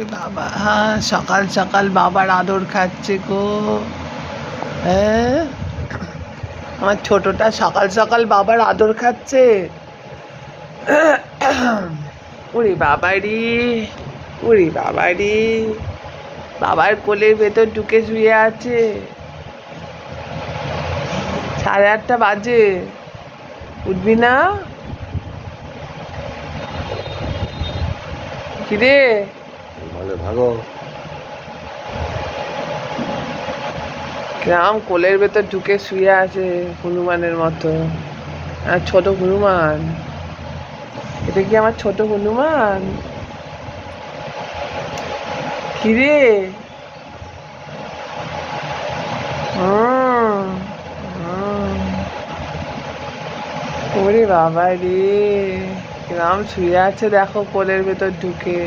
এ বাবা, সকাল সকাল বাবার আদর খাচ্ছে গো। হ্যাঁ, আমার ছোটটা সকাল সকাল বাবার আদর খাচ্ছে। ওরে বাবারি, ওরে বাবারি, বাবার কোলের ভেতর ঢুকে শুয়ে আছে। 8:30 বাজে, উঠবি না? কিরে ভাগো, কিরাম কোলের ভেতর ঢুকে শুয়ে আছে হনুমানের মতো। ছোট হনুমান, এটা কি আমার ছোট হনুমান? কিরে ওরে বাবা রে, কিরাম শুয়ে আছে দেখো কোলের ভেতর ঢুকে।